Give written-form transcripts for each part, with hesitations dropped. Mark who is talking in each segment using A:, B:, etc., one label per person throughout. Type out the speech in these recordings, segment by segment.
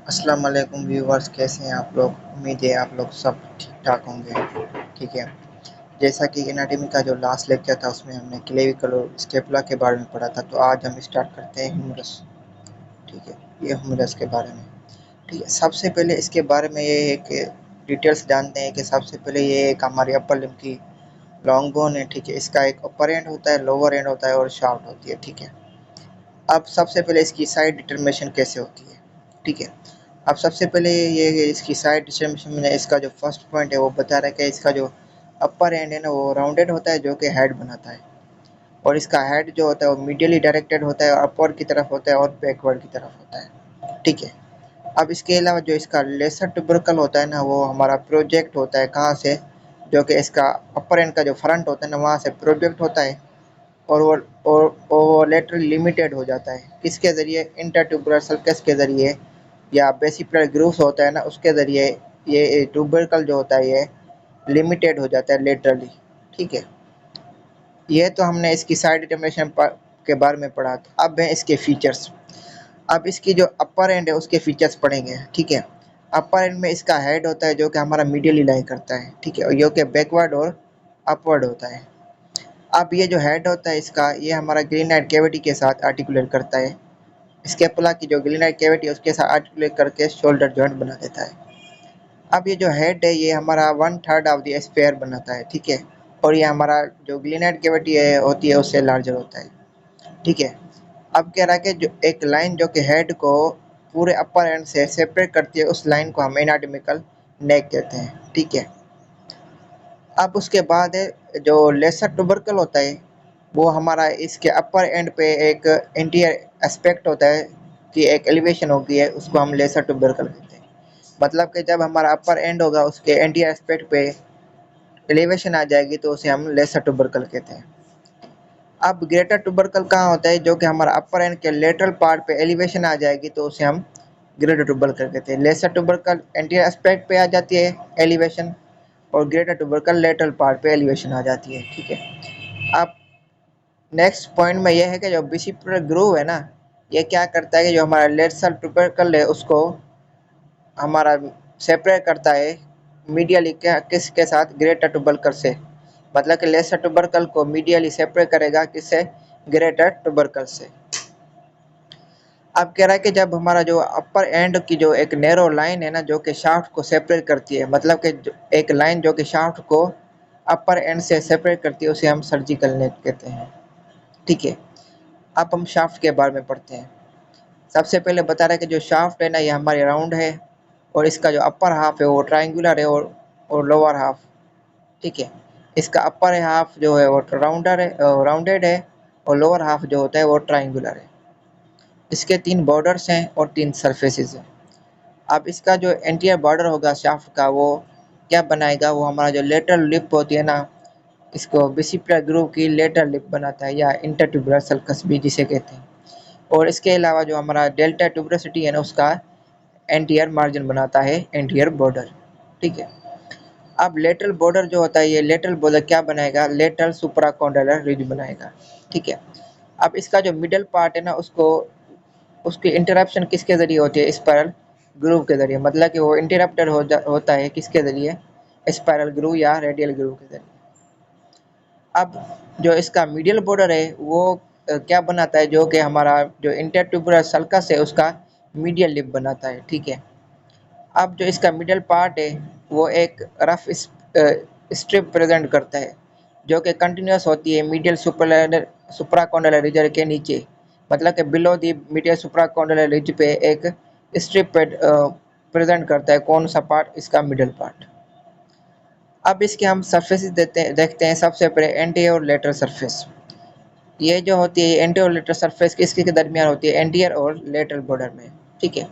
A: अस्सलाम वालेकुम व्यूवर्स, कैसे हैं आप लोग। उम्मीद है आप लोग सब ठीक ठाक होंगे। ठीक है। जैसा कि एनाटॉमी का जो लास्ट लेक्चर था उसमें हमने क्लेविकल और स्टेपुला के बारे में पढ़ा था, तो आज हम स्टार्ट करते हैं ह्यूमरस। ठीक है, ये ह्यूमरस के बारे में। ठीक है, सबसे पहले इसके बारे में ये है कि डिटेल्स जानते हैं कि सबसे पहले ये एक हमारी अपर लिम्ब की लॉन्ग बोन है। ठीक है, इसका एक अपर एंड होता है, लोअर एंड होता है और शाफ्ट होती है। ठीक है, अब सबसे पहले इसकी साइड डिटर्मिनेशन कैसे होती है। ठीक है, अब सबसे पहले ये इसकी साइड डिस्ट्रीब्यूशन में इसका जो फर्स्ट पॉइंट है वो बता रहा है कि इसका जो अपर एंड है ना वो राउंडेड होता है, जो कि हेड बनाता है। और इसका हेड जो होता है वो मीडियली डायरेक्टेड होता है और अपवर्ड की तरफ होता है और बैकवर्ड की तरफ होता है। ठीक है, अब इसके अलावा जो इसका लेसर ट्यूबरकल होता है ना वो हमारा प्रोजेक्ट होता है, कहाँ से, जो कि इसका अपर एंड का जो फ्रंट होता है ना वहाँ से प्रोजेक्ट होता है। और वो लेटरली लिमिटेड हो जाता है किसके ज़रिए, इंटरट्यूबुलर सर्कस के ज़रिए या बेसिकुलर ग्रूव्स होता है ना उसके ज़रिए। ये ट्यूबरकल जो होता है ये लिमिटेड हो जाता है लेटरली। ठीक है, ये तो हमने इसकी साइड डिटर्मिनेशन के बारे में पढ़ा था। अब है इसके फीचर्स। अब इसकी जो अपर एंड है उसके फीचर्स पढ़ेंगे। ठीक है, अपर एंड में इसका हेड होता है जो कि हमारा मीडियली लाई करता है। ठीक है, जो कि बैकवर्ड और अपवर्ड होता है। अब ये जो हेड होता है इसका, ये हमारा ग्रीनहाइड कैविटी के साथ आर्टिकुलेट करता है। स्कैपुला की जो ग्रीनहाइड कैविटी है उसके साथ आर्टिकुलेट करके शोल्डर जॉइंट बना देता है। अब ये जो हेड है ये हमारा 1/3 ऑफ द स्फीयर बनाता है। ठीक है, और ये हमारा जो ग्रीनहाइड कैविटी है होती है उससे लार्जर होता है। ठीक है, अब कह रहा है कि जो एक लाइन जो कि हेड को पूरे अपर एंड से सेपरेट करती है उस लाइन को हम एनाटॉमिकल नेक कहते हैं। ठीक है, अब उसके बाद है जो लेसर ट्यूबरकल होता है, वो हमारा इसके अपर एंड पे एक इंटीरियर एस्पेक्ट होता है कि एक एलिवेशन होती है, उसको हम लेसर ट्यूबरकल कहते हैं। मतलब कि जब हमारा अपर एंड होगा उसके इंटीरियर एस्पेक्ट पे एलिवेशन आ जाएगी तो उसे हम लेसर ट्यूबरकल कहते हैं। अब ग्रेटर ट्यूबरकल कहाँ होता है, जो कि हमारा अपर एंड के लेटरल पार्ट पे एलिवेशन आ जाएगी तो उसे हम ग्रेटर ट्यूबरकल कहते हैं। लेसर ट्यूबरकल एंटीरियर एस्पेक्ट पे आ जाती है एलिवेशन, और ग्रेटर ट्यूबरकल लेटरल पार्ट पे एलिवेशन आ जाती है। ठीक है, अब नेक्स्ट पॉइंट में यह है कि जो बिसिपुलर ग्रूव है ना, ये क्या करता है कि जो हमारा लेटरल ट्यूबरकल है उसको हमारा सेपरेट करता है मीडियली किसके साथ, ग्रेटर ट्यूबरकल से। मतलब कि लेसर ट्यूबरकल को मीडियली सेपरेट करेगा किससे, ग्रेटर ट्यूबरकल से। अब कह रहा है कि जब हमारा जो अपर एंड की जो एक नैरो लाइन है ना जो कि शाफ्ट को सेपरेट करती है, मतलब कि एक लाइन जो कि शाफ्ट को अपर एंड से सेपरेट करती है उसे हम सर्जिकल नेक कहते हैं। ठीक है, अब हम शाफ्ट के बारे में पढ़ते हैं। सबसे पहले बता रहे हैं कि जो शाफ्ट है ना ये हमारे राउंड है, और इसका जो अपर हाफ है वो ट्राइंगुलर है और लोअर हाफ। ठीक है, इसका अपर हाफ जो है वो राउंडेड है, और लोअर हाफ जो होता है वो ट्राइंगुलर है। इसके 3 बॉर्डर्स हैं और 3 सरफेसेस हैं। अब इसका जो एंटीरियर बॉर्डर होगा शाफ्ट का वो क्या बनाएगा, वो हमारा जो लेटरल लिप होती है ना, इसको बिसिपुलर ग्रूव की लेटरल लिप बनाता है या इंटरट्यूबुलर सल्कस भी जिसे कहते हैं। और इसके अलावा जो हमारा डेल्टा ट्यूबरोसिटी है ना उसका एंटीरियर मार्जिन बनाता है एंटीरियर बॉर्डर। ठीक है, अब लेटरल बॉर्डर जो होता है ये लेटरल बॉर्डर क्या बनाएगा, लेटरल सुप्राकॉन्डाइलर रिज बनाएगा। ठीक है, अब इसका जो मिडल पार्ट है ना उसको उसकी इंटरप्शन किसके ज़रिए होती है, स्पाइरल ग्रूव के ज़रिए। मतलब कि वो इंटरप्टेड होता है किसके ज़रिए, स्पाइरल ग्रूव या रेडियल ग्रूव के ज़रिए। अब जो इसका मीडियल बॉर्डर है वो क्या बनाता है, जो कि हमारा जो इंटरट्यूबुलर सल्कस है उसका मीडियल लिप बनाता है। ठीक है, अब जो इसका मिडल पार्ट है वो एक रफ स्ट्रिप प्रेजेंट करता है जो कि कंटिन्यूस होती है मीडियल सुप्राकॉन्डाइलर रिज के नीचे। मतलब कि below the medial supracondylar ridge पे एक स्ट्रिप प्रेजेंट करता है, कौन सा पार्ट, इसका मिडल पार्ट। अब इसके हम सरफेसेस देखते हैं। सबसे पहले एंटी और लेटरल सरफेस। ये जो होती है एंटी और लेटरल सरफेस किसके के दरमियान होती है, एंटीरियर और लेटरल बॉर्डर में। ठीक है,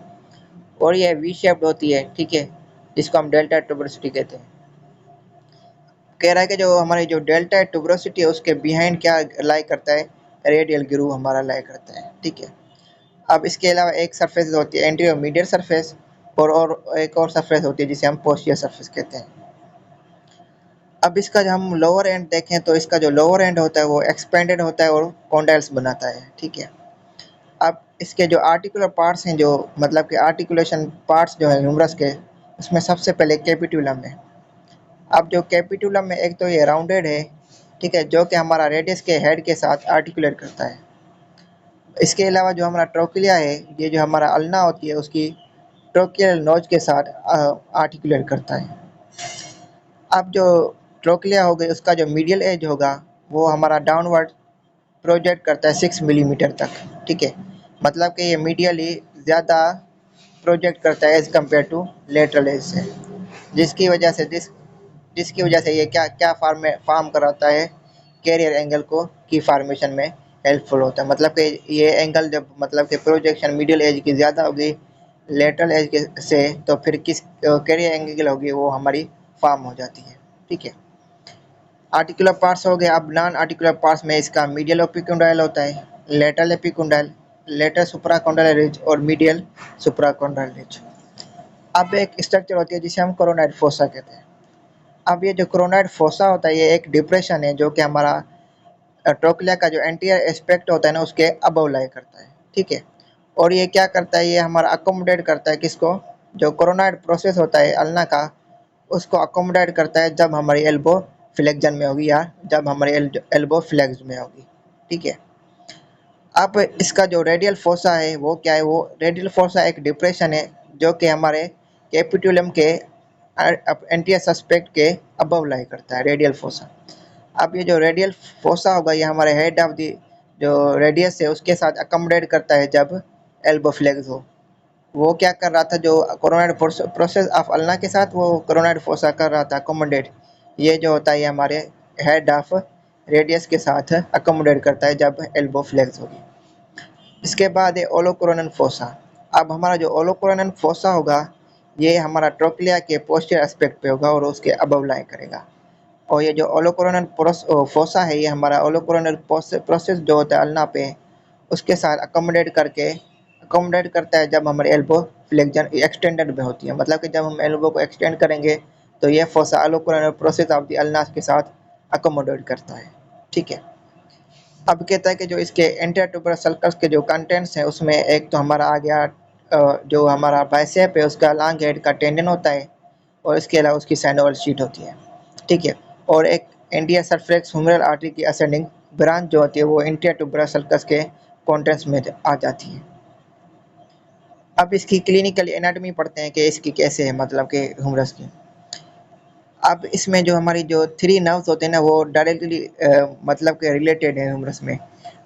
A: और ये वी शेप्ड होती है। ठीक है, जिसको हम डेल्टा ट्यूबरोसिटी कहते हैं। कह रहा है कि जो हमारी जो डेल्टा ट्यूबरोसिटी है उसके बिहाइंड क्या लाई करता है, रेडियल ग्रूव हमारा लाई करता है। ठीक है, अब इसके अलावा एक सरफेस होती है एंटीरियर मीडियल सरफेस, और एक और सरफेस होती है जिसे हम पोस्टीरियर सरफेस कहते हैं। अब इसका जब हम लोअर एंड देखें तो इसका जो लोअर एंड होता है वो एक्सपेंडेड होता है और कॉन्डाइल्स बनाता है। ठीक है, अब इसके जो आर्टिकुलर पार्ट्स हैं, जो मतलब कि आर्टिकुलेशन पार्ट्स जो हैं ह्यूमरस के, उसमें सबसे पहले कैपिटुलम है। अब जो कैपिटुलम में एक तो ये राउंडेड है, ठीक है, जो कि हमारा रेडियस के हेड के साथ आर्टिकुलेट करता है। इसके अलावा जो हमारा ट्रोक्लिया है, ये जो हमारा अल्ना होती है उसकी ट्रोकियल नोज के साथ आर्टिकुलेट करता है। अब जो ट्रोक्लिया हो गई, उसका जो मीडियल एज होगा वो हमारा डाउनवर्ड प्रोजेक्ट करता है 6 मिलीमीटर तक, ठीक है। मतलब कि ये मीडियली ज़्यादा प्रोजेक्ट करता है as compared to lateral edge से, जिसकी वजह से जिसकी वजह से ये क्या क्या फार्म कराता है, कैरियर एंगल को की फार्मेशन में हेल्पफुल होता है। मतलब कि ये एंगल जब मतलब कि प्रोजेक्शन मिडिल एज की ज़्यादा होगी लेटरल एज के से, तो फिर किस कैरियर एंगल होगी वो हमारी फार्म हो जाती है, ठीक है। आर्टिकुलर पार्ट्स हो गए। अब नॉन आर्टिकुलर पार्ट्स में इसका मीडियल एपिकोंडाइल होता है, लेटरल एपिकोंडाइल, लेटर सुप्राकोंडाइल रिज और मीडियल सुप्राकोंडाइल रिज। अब एक स्ट्रक्चर होती है जिसे हम कोरोनाइड फोसा कहते हैं। अब ये जो कोरोनाइड फोसा होता है, ये एक डिप्रेशन है जो कि हमारा ट्रोक्लिया का जो एंटीरियर एस्पेक्ट होता है ना, उसके अबव लाई करता है, ठीक है। और ये क्या करता है, ये हमारा अकोमोडेट करता है किसको, जो कोरोनाइड प्रोसेस होता है अल्ना का, उसको अकोमोडेट करता है जब हमारी एल्बो फ्लेक्जन में होगी या जब हमारी एल्बो फ्लेक्स में होगी, ठीक है। अब इसका जो रेडियल फोसा है वो क्या है, वो रेडियल फोसा एक डिप्रेशन है जो कि हमारे कैपिटुलम के एंटीरियर सस्पेक्ट के अबव लाई करता है, रेडियल फोसा। अब ये जो रेडियल फोसा होगा, ये हमारे हेड ऑफ द जो रेडियस है उसके साथ अकोमोडेट करता है जब एल्बो फ्लेक्स हो। वो क्या कर रहा था, जो कोरोनाइड प्रोसेस ऑफ अल्ना के साथ वो कोरोनाइड फोसा कर रहा था अकोमोडेट। ये जो होता है ये हमारे हेड ऑफ रेडियस के साथ अकोमोडेट करता है जब एल्बो फ्लेक्स होगी। इसके बाद है ओलोकोरोनल फोसा। अब हमारा जो ओलोकोरोनल फोसा होगा, ये हमारा ट्रोक्लिया के पोस्टीरियर एस्पेक्ट पे होगा और उसके अबव लाई करेगा। और ये जो ओलोकोरोनल फोसा है, ये हमारा ओलोकोरोनल प्रोसेस जो होता है अल्ना पे, उसके साथ अकोमोडेट करता है जब हमारे एल्बो फ्लेक्जन एक्सटेंडेड में होती है। मतलब कि जब हम एल्बो को एक्सटेंड करेंगे तो ये fossa olecranon process of the ulna के साथ अकोमोडेट करता है, ठीक है। अब कहता है कि जो इसके इंटरट्यूबरल सर्कल्स के जो कंटेंट्स हैं, उसमें एक तो हमारा आ गया जो हमारा बाइसेप है उसका लॉन्ग हेड का टेंडन होता है, और इसके अलावा उसकी सैनोवल शीट होती है, ठीक है। और एक इंटीरियर सरफेक्स ह्यूमरल आर्टरी की असेंडिंग ब्रांच जो होती है वो इंटीरियर ट्यूबरल सर्कस के कॉन्टेंट्स में आ जाती है। अब इसकी क्लिनिकल एनाटॉमी पढ़ते हैं कि इसकी कैसे है, मतलब कि ह्यूमरस की। अब इसमें जो हमारी जो 3 नर्व्स होते हैं ना, वो डायरेक्टली मतलब के रिलेटेड है ह्यूमरस में।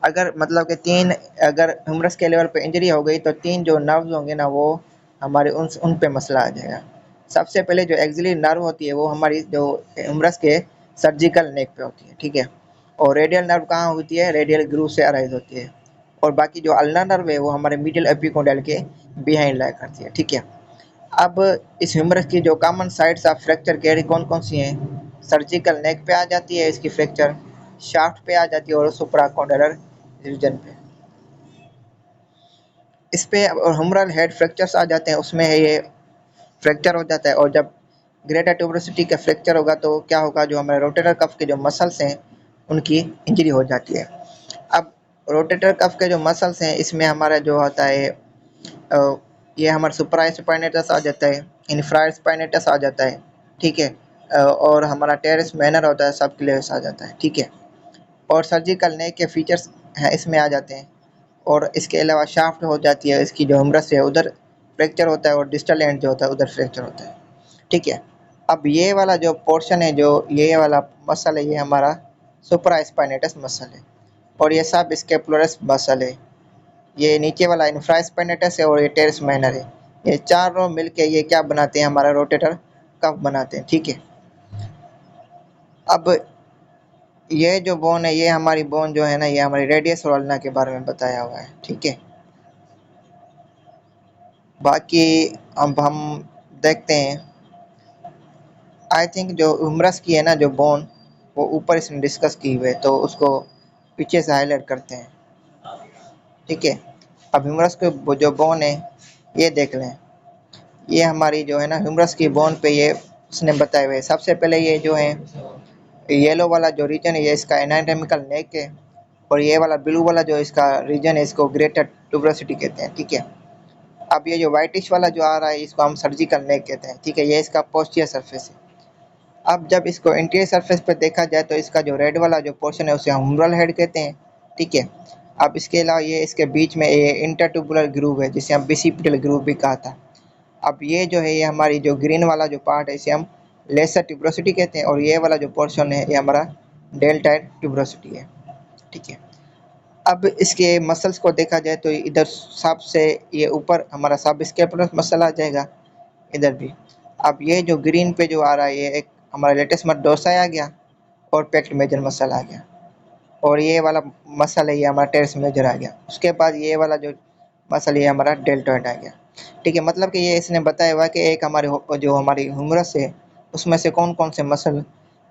A: अगर मतलब कि 3 अगर ह्यूमरस के लेवल पे इंजरी हो गई तो 3 जो नर्व्स होंगे ना, वो हमारे उन पे मसला आ जाएगा। सबसे पहले जो एक्सिलरी नर्व होती है वो हमारी जो ह्यूमरस के सर्जिकल नेक पे होती है, ठीक है। और रेडियल नर्व कहाँ होती है, रेडियल ग्रूव से अराइज होती है। और बाकी जो अल्ना नर्व है वो हमारे मिडिल एपिकोंडाइल के बिहाइंड लाई करती है, ठीक है। अब इस ह्यूमरस की जो कॉमन साइट्स ऑफ फ्रैक्चर के कौन कौन सी हैं, सर्जिकल नेक पे आ जाती है इसकी फ्रैक्चर, शाफ्ट पे आ जाती है और सुप्राकोंडाइलर रीजन पे। इस पे और ह्यूमरल हेड फ्रैक्चर्स आ जाते हैं, उसमें है ये फ्रैक्चर हो जाता है। और जब ग्रेटर ट्यूबरोसिटी का फ्रैक्चर होगा तो क्या होगा, जो हमारे रोटेटर कफ के जो मसल्स हैं उनकी इंजरी हो जाती है। अब रोटेटर कफ के जो मसल्स हैं इसमें हमारा जो होता है ये हमारा सुप्रा स्पाइनेटस आ जाता है, इन्फ्रा स्पाइनेटस आ जाता है, ठीक है। और हमारा टेरेस मैनर होता है, सब क्लेविस आ जाता है, ठीक है। और सर्जिकल नेक के फीचर्स हैं इसमें आ जाते हैं। और इसके अलावा शाफ्ट हो जाती है, इसकी जो ह्यूमरस है उधर फ्रैक्चर होता है और डिस्टल एंड जो होता है उधर फ्रैक्चर होता है, ठीक है। अब ये वाला जो पोर्शन है, जो ये वाला मसल है, ये हमारा सुप्रा स्पाइनेटस मसल है। और ये सब स्केपुलरस मसल है। ये नीचे वाला इंफ्रास्पाइनेटस है और ये टेरेस माइनर है। ये चारों मिलके ये क्या बनाते हैं, हमारा रोटेटर कफ बनाते हैं, ठीक है। अब ये जो बोन है, ये हमारी बोन जो है ना, ये हमारी रेडियस और अल्ना के बारे में बताया हुआ है, ठीक है। बाकी अब हम देखते हैं, आई थिंक जो ह्यूमरस की है ना जो बोन, वो ऊपर इसने डिस्कस की हुई है, तो उसको पीछे से हाईलाइट करते हैं, ठीक है। अब ह्यूमरस के जो बोन है ये देख लें। ये हमारी जो है ना ह्यूमरस की बोन पे ये उसने बताए हुए। सबसे पहले ये जो है येलो वाला जो रीजन है, ये इसका एनाटॉमिकल नेक है। और ये वाला ब्लू वाला जो इसका रीजन है इसको ग्रेटर ट्यूबरोसिटी कहते हैं, ठीक है। अब ये जो व्हाइटिश वाला जो आ रहा है इसको हम सर्जिकल नेक कहते हैं, ठीक है। ये इसका पोस्टीरियर सरफेस है। अब जब इसको इंटीरियर सरफेस पे देखा जाए तो इसका जो रेड वाला जो पोर्शन है उसे हम हुमरल हेड कहते हैं, ठीक है। अब इसके अलावा ये इसके बीच में ये इंटरट्यूबुलर ग्रूव है जिसे हम बिसिपिटल ग्रूव भी कहा था। अब ये जो है ये हमारी जो ग्रीन वाला जो पार्ट है इसे हम लेसर ट्यूबरोसिटी कहते हैं और ये वाला जो पोर्शन है ये हमारा डेल्टाइड ट्यूबरोसिटी है, ठीक है। अब इसके मसल्स को देखा जाए तो इधर सबसे ये ऊपर हमारा सब स्केपुलर मसल आ जाएगा, इधर भी। अब ये जो ग्रीन पे जो आ रहा है ये एक हमारा लेटेस्ट मसल डोर्साई आ गया और पेक्ट मेजर मसल आ गया और ये वाला मसल है ये हमारा टेरेस मेजर आ गया। उसके बाद ये वाला जो मसल ये हमारा डेल्टॉइड आ गया, ठीक है। मतलब कि ये इसने बताया हुआ कि एक हमारे जो हमारी ह्यूमरस है उसमें से कौन कौन से मसल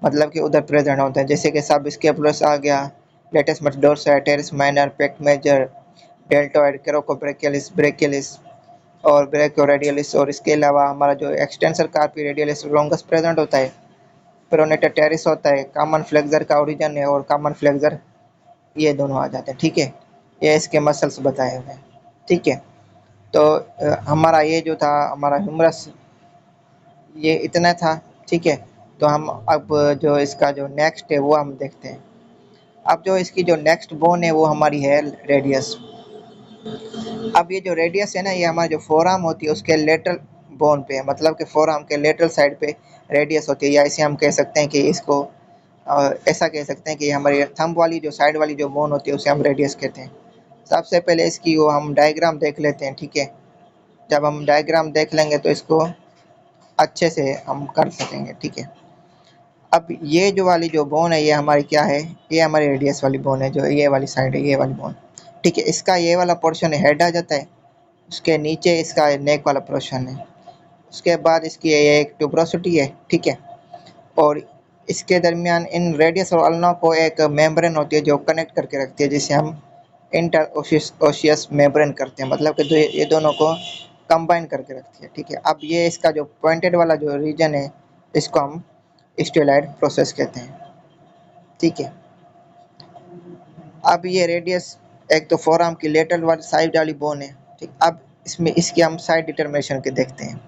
A: मतलब कि उधर प्रेजेंट होते हैं, जैसे कि सब स्केपुलस आ गया, latissimus dorsi, teres minor, pectoralis major, deltoid, coracobrachialis, brachialis और ब्रेकियोरेडियलिस। और इसके अलावा हमारा जो extensor carpi radialis longus present होता है, प्रोनेटर टेरिस होता है, कॉमन फ्लेक्सर का ओरिजिन है और कॉमन फ्लेक्सर ये दोनों आ जाते हैं, ठीक है। ये इसके मसल्स बताए हुए हैं, ठीक है। तो हमारा ये जो था हमारा ह्यूमरस ये इतना था, ठीक है। तो हम अब जो इसका जो नेक्स्ट है वो हम देखते हैं। अब जो इसकी जो नेक्स्ट बोन है वो हमारी है रेडियस। अब ये जो रेडियस है ना ये हमारी जो फोरआर्म होती है उसके लेटरल बोन पे है, मतलब कि फोरआर्म के लेटरल साइड पे रेडियस होती है, या इसे हम कह सकते हैं कि इसको ऐसा कह सकते हैं कि हमारी थंब वाली जो साइड वाली जो बोन होती है उसे हम रेडियस कहते हैं। सबसे पहले इसकी वो हम डायग्राम देख लेते हैं, ठीक है। जब हम डायग्राम देख लेंगे तो इसको अच्छे से हम कर सकेंगे, ठीक है। अब ये जो वाली जो बोन है ये हमारी क्या है, ये हमारी रेडियस वाली बोन है, जो ये वाली साइड है ये वाली बोन, ठीक है। इसका ये वाला पोर्शन हेड आ जाता है, उसके नीचे इसका नेक वाला पोर्शन है, उसके बाद इसकी ये एक ट्यूबरोसिटी है, ठीक है। और इसके दरमियान इन रेडियस और अल्ना को एक मेम्ब्रेन होती है जो कनेक्ट करके रखती है, जिसे हम इंटर ओशियस मेम्ब्रेन करते हैं, मतलब कि ये दोनों को कंबाइन करके रखती है, ठीक है। अब ये इसका जो पॉइंटेड वाला जो रीजन है इसको हम स्टेलॉइड प्रोसेस कहते हैं, ठीक है। अब ये रेडियस एक तो फोरआर्म की लेटरल वाली साइड वाली बोन है, ठीक। अब इसमें इसकी हम साइड डिटर्मिनेशन के देखते हैं।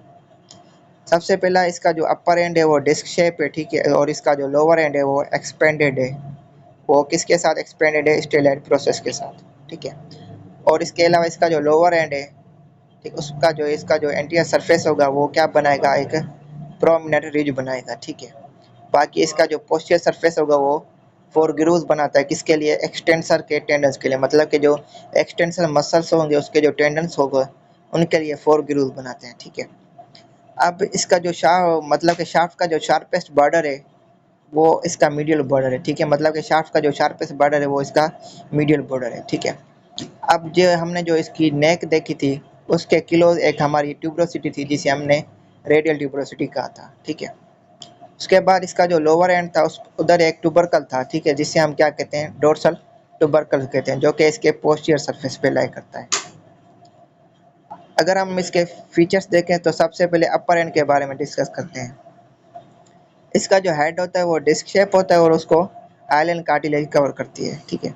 A: सबसे पहला इसका जो अपर एंड है वो डिस्क शेप है, ठीक है। और इसका जो लोअर एंड है वो एक्सपेंडेड है, वो किसके साथ एक्सपेंडेड है, स्टेलॉइड प्रोसेस के साथ, ठीक है। और इसके अलावा इसका जो लोअर एंड है, ठीक, उसका जो इसका जो एंटीरियर सरफेस होगा वो क्या बनाएगा, एक प्रोमिनेंट रिज बनाएगा, ठीक है। बाकी इसका जो पोस्टीरियर सरफेस होगा वो फोर ग्रूव्स बनाता है, किसके लिए, एक्सटेंसर के टेंडन्स के लिए, मतलब कि जो एक्सटेंसर मसल्स होंगे उसके जो टेंडन्स होगा उनके लिए फोर ग्रूव्स बनाते हैं, ठीक है। अब इसका जो मतलब कि शाफ्ट का जो शार्पेस्ट बॉर्डर है वो इसका मीडियल बॉर्डर है, ठीक है। मतलब कि शाफ्ट का जो शार्पेस्ट बॉर्डर है वो इसका मीडियल बॉर्डर है, ठीक है। अब जो हमने जो इसकी नेक देखी थी उसके क्लोज एक हमारी ट्यूबरोसिटी थी जिसे हमने रेडियल ट्यूबरोसिटी कहा था, ठीक है। उसके बाद इसका जो लोअर एंड था उस उधर एक ट्यूबरकल था, ठीक है, जिसे हम क्या कहते हैं, डोर्सल ट्यूबरकल कहते हैं, जो कि इसके पोस्टीरियर सरफेस पे लाई करता है। अगर हम इसके फीचर्स देखें तो सबसे पहले अपर एंड के बारे में डिस्कस करते हैं। इसका जो हेड होता है वो डिस्क शेप होता है और उसको आइलैंड कार्टिलेज कवर करती है, ठीक है।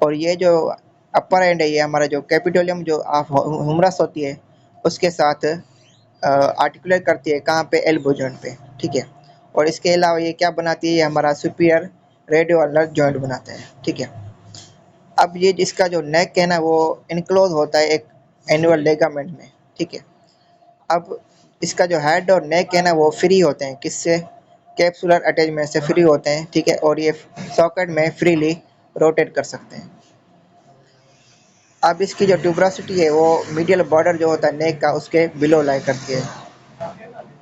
A: और ये जो अपर एंड है ये हमारा जो कैपिटोलियम जो ह्यूमरस होती है उसके साथ आर्टिकुलेट करती है, कहाँ पे, एल्बो जॉइंट पे, ठीक है। और इसके अलावा ये क्या बनाती है, ये हमारा सुपीरियर रेडियो अल्नर जॉइंट बनाता है, ठीक है। अब ये जिसका जो नेक है ना वो इनक्लोज होता है एक एनुअल लेगामेंट में, ठीक है। अब इसका जो हेड और नेक है ना वो फ्री होते हैं, किससे, कैप्सुलर अटैचमेंट से फ्री होते हैं, ठीक है। और ये सॉकेट में फ्रीली रोटेट कर सकते हैं। अब इसकी जो ट्यूबरोसिटी है वो मीडियल बॉर्डर जो होता है नेक का उसके बिलो लाई करती है।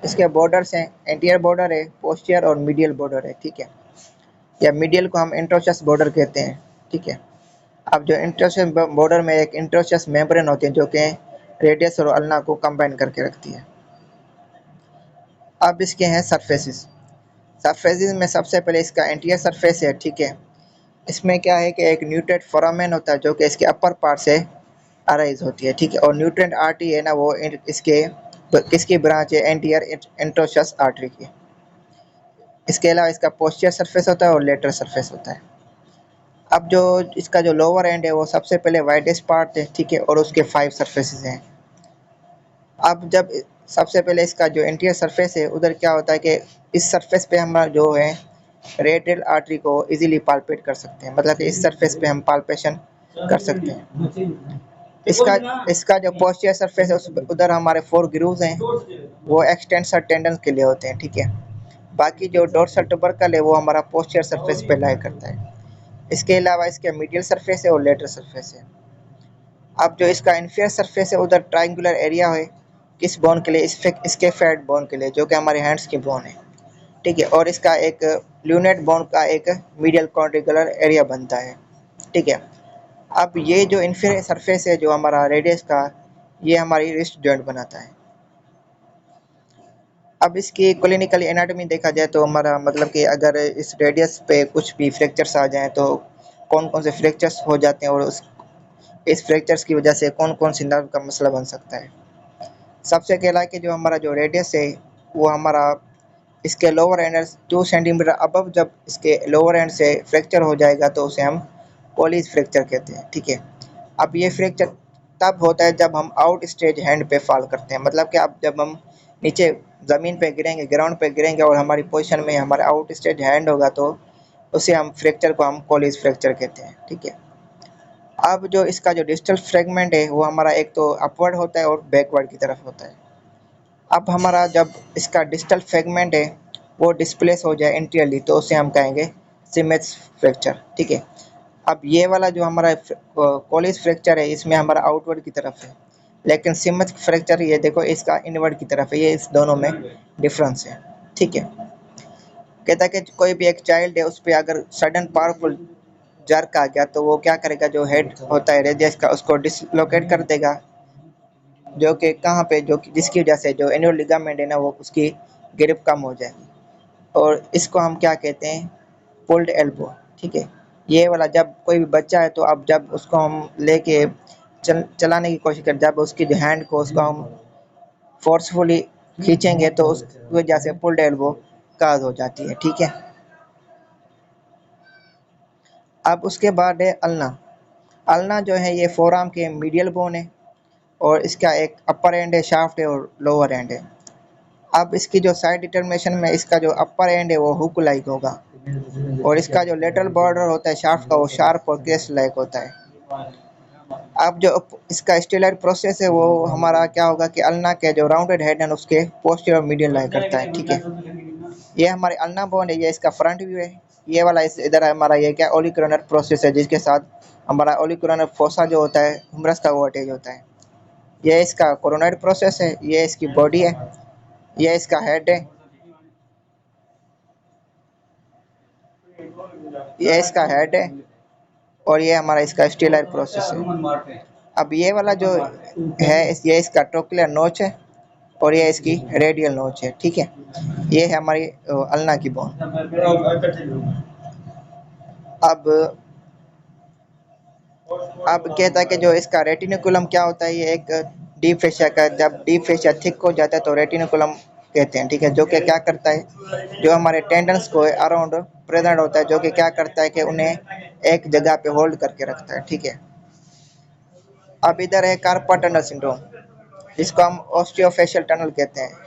A: इसके बॉर्डर्स हैं, एंटीरियर बॉर्डर है, पोस्टीरियर और मीडियल बॉर्डर है, ठीक है। या मीडियल को हम इंट्रोशस बॉर्डर कहते हैं, ठीक है। अब जो इंट्रोशस बॉर्डर में एक इंट्रोशस मेम्ब्रेन होती है जो कि रेडियस और अल्ना को कंबाइन करके रखती है। अब इसके हैं सरफेसेस। सरफेसेस में सबसे पहले इसका एंटीरियर सरफेस है, ठीक है। इसमें क्या है कि एक न्यूट्रेट फोरामेन होता है जो कि इसके अपर पार्ट से अराइज होती है, ठीक है। और न्यूट्रेंट आर्टरी है ना वो इसके किसकी ब्रांच है, एंटीरियर इंट्रोशस आर्टरी की। इसके अलावा इसका पोस्टीरियर सरफेस होता है और लेटरल सरफेस होता है। अब जो इसका जो लोअर एंड है वो सबसे पहले वाइडेस्ट पार्ट है, ठीक है, और उसके 5 सरफेसेस हैं। अब जब सबसे पहले इसका जो एंटीरियर सरफेस है उधर क्या होता है कि इस सरफेस पे हम जो है रेडियल आर्टरी को इजीली पाल्पेट कर सकते हैं, मतलब कि इस सरफेस पे हम पाल्पेशन कर सकते हैं। इसका इसका जो पोस्टीरियर सरफेस है उस उधर हमारे 4 ग्रूव्स हैं, वो एक्सटेंसर टेंडन के लिए होते हैं, ठीक है। बाकी जो डोर्सल टुबरकल है वो हमारा पोस्टीरियर सरफेस पे लाई करता है। इसके अलावा इसके मीडियल सरफेस है और लेटरल सरफेस है। अब जो इसका इन्फीरियर सरफेस है उधर ट्रायंगुलर एरिया है, किस बोन के लिए, इसके फैट बोन के लिए, जो कि हमारे हैंड्स की बोन है, ठीक है। और इसका एक ल्यूनेट बोन का एक मीडियल कॉन्टिकुलर एरिया बनता है, ठीक है। अब ये जो इन्फीरियर सरफेस है जो हमारा रेडियस का, ये हमारी रिस्ट जॉइंट बनाता है। अब इसकी क्लिनिकल एनाटॉमी देखा जाए तो हमारा मतलब कि अगर इस रेडियस पे कुछ भी फ्रैक्चर्स आ जाएं तो कौन कौन से फ्रैक्चर्स हो जाते हैं और उस इस फ्रैक्चर्स की वजह से कौन कौन सी नर्व का मसला बन सकता है। सबसे अकेला कि जो हमारा जो रेडियस है वो हमारा इसके लोअर एंड 2 सेंटीमीटर अबव जब इसके लोअर एंड से फ्रैक्चर हो जाएगा तो उसे हम कॉलेज फ्रैक्चर कहते हैं, ठीक है। अब ये फ्रैक्चर तब होता है जब हम आउट स्टेज हैंड पे फॉल करते हैं, मतलब कि अब जब हम नीचे ज़मीन पे गिरेंगे, ग्राउंड पे गिरेंगे और हमारी पोजीशन में हमारा आउट स्टेज हैंड होगा तो उसे हम फ्रैक्चर को हम कॉलेज फ्रैक्चर कहते हैं, ठीक है। अब जो इसका जो डिस्टल फ्रेगमेंट है वो हमारा एक तो अपवर्ड होता है और बैकवर्ड की तरफ होता है। अब हमारा जब इसका डिस्टल फ्रेगमेंट है वो डिस्प्लेस हो जाए इंटीरियरली तो उसे हम कहेंगे सिमेट्स फ्रैक्चर, ठीक है। अब ये वाला जो हमारा कॉलेज फ्रैक्चर है इसमें हमारा आउटवर्ड की तरफ है, लेकिन सिमेट्रिक फ्रैक्चर ये देखो इसका इनवर्ड की तरफ है, ये इस दोनों में डिफरेंस है, ठीक है। कहता है कि कोई भी एक चाइल्ड है उस पर अगर सडन पावरफुल जर्क आ गया तो वो क्या करेगा, जो हेड होता है रेडियस का उसको डिसलोकेट कर देगा, जो कि कहाँ पे, जो कि जिसकी वजह से जो एनुअल लिगामेंट है ना वो उसकी ग्रिप कम हो जाएगी, और इसको हम क्या कहते हैं, पुल्ड एल्बो, ठीक है। ये वाला जब कोई भी बच्चा है तो अब जब उसको हम लेके चलाने की कोशिश करें, जब उसकी जो हैंड को उसको हम फोर्सफुली खींचेंगे तो उस वजह से पुल्ड एल्बो काज हो जाती है, ठीक है। अब उसके बाद है अल्ना। अल्ना जो है ये फोरआर्म के मीडियल बोन है और इसका एक अपर एंड है, शाफ्ट है और लोअर एंड है। अब इसकी जो साइड डिटर्मिनेशन में इसका जो अपर एंड है वो हुक लाइक होगा और इसका जो लेटरल बॉर्डर होता है शाफ्ट का वो शार्प और क्रेस्ट लाइक होता है। अब जो इसका स्टेलर प्रोसेस है वो हमारा क्या होगा कि अल्ना के जो राउंडेड हेड है उसके पोस्टीरियर और मीडियल लाई करता है, ठीक है। ये हमारे अल्ना बोन है, ये इसका फ्रंट व्यू है। ये वाला इस इधर हमारा ये क्या ओलिकुलर प्रोसेस है जिसके साथ हमारा ओलिकुलर फोसा जो होता है ह्यूमरस का वो अटैच होता है। ये इसका कोरोनरी प्रोसेस है, ये इसकी बॉडी है, ये इसका हेड है, ये इसका हेड है और ये हमारा इसका स्टेलर प्रोसेस है। अब ये वाला जो है ये इसका ट्रोक्लियर नोच है और ये इसकी रेडियल नोच है, ठीक है। ये है हमारी अल्ना की बोन। अब अब कहता है कि जो इसका रेटिनिकुलम क्या होता है, ये एक डीप फेशिया का, जब डीप फेशिया थिक हो जाता है तो रेटिनिकुलम कहते हैं, ठीक है। जो कि क्या करता है, जो हमारे टेंडन्स को अराउंड प्रेजेंट होता है, जो कि क्या करता है कि उन्हें एक जगह पे होल्ड करके रखता है, ठीक है। अब इधर है कार्पल टनल सिंड्रोम, जिसको हम ऑस्टियोफेशियल टनल कहते हैं।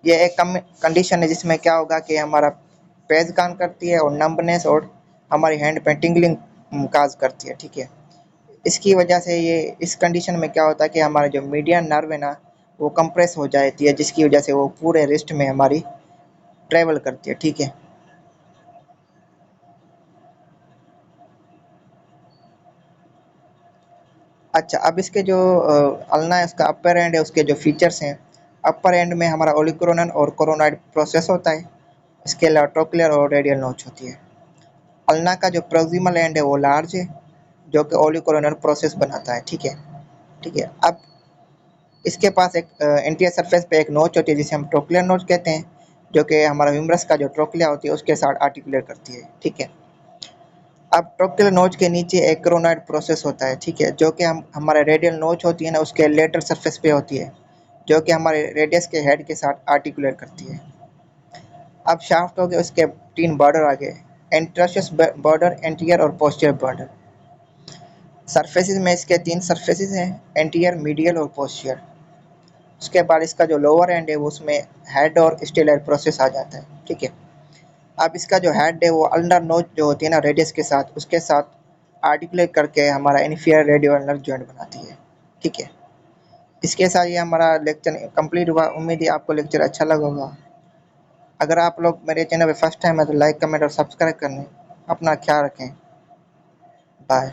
A: ये एक कंडीशन है जिसमें क्या होगा कि हमारा पेज कान करती है और नंबनेस और हमारी हैंड पे टिंगलिंग काज करती है, ठीक है। इसकी वजह से ये इस कंडीशन में क्या होता है कि हमारा जो मीडियन नर्व है ना वो कंप्रेस हो जाती है, जिसकी वजह से वो पूरे रिस्ट में हमारी ट्रेवल करती है, ठीक है। अच्छा, अब इसके जो अल्ना है उसका अपर एंड है, उसके जो फीचर्स हैं, अपर एंड में हमारा ओलिकोरोनन और कोरोनाइड प्रोसेस होता है। इसके अलावा ट्रोक्लियर और रेडियल नोच होती है। अल्ना का जो प्रोक्सिमल एंड है वो लार्ज है, जो कि ओलिकोरोनल प्रोसेस बनाता है, ठीक है। ठीक है, अब इसके पास एक एंटीरियर सरफेस पे एक नोच होती है जिसे हम ट्रोक्लियर नोच कहते हैं, जो कि हमारा ह्यूमरस का जो ट्रोक्लिया होती है उसके साथ आर्टिकुलेट करती है, ठीक है। अब ट्रोक्लियर नोच के नीचे एक कोरोनॉइड प्रोसेस होता है, ठीक है, जो कि हम हमारे रेडियल नोच होती है ना उसके लेटरल सरफेस पे होती है, जो कि हमारे रेडियस के हेड के साथ आर्टिकुलेट करती है। अब शाफ्ट हो गए, उसके 3 बॉर्डर आ गए। इंटरफेस बॉर्डर, एंटीरियर और पोस्टीरियर बॉर्डर। सरफेसेस में इसके 3 सरफेसेस हैं, एंटीरियर, मीडियल और पोस्टीरियर। उसके बाद इसका जो लोअर एंड है वो उसमें हेड और स्टेलर प्रोसेस आ जाता है, ठीक है। अब इसका जो हेड है वो अल्नर नोच जो होती है ना रेडियस के साथ, उसके साथ आर्टिकुलेट करके हमारा इन्फीरियर रेडियो अल्नर जॉइंट बनाती है, ठीक है। इसके साथ ये हमारा लेक्चर कंप्लीट हुआ। उम्मीद है आपको लेक्चर अच्छा लगा होगा। अगर आप लोग मेरे चैनल पे फर्स्ट टाइम है तो लाइक, कमेंट और सब्सक्राइब करने। अपना ख्याल रखें। बाय।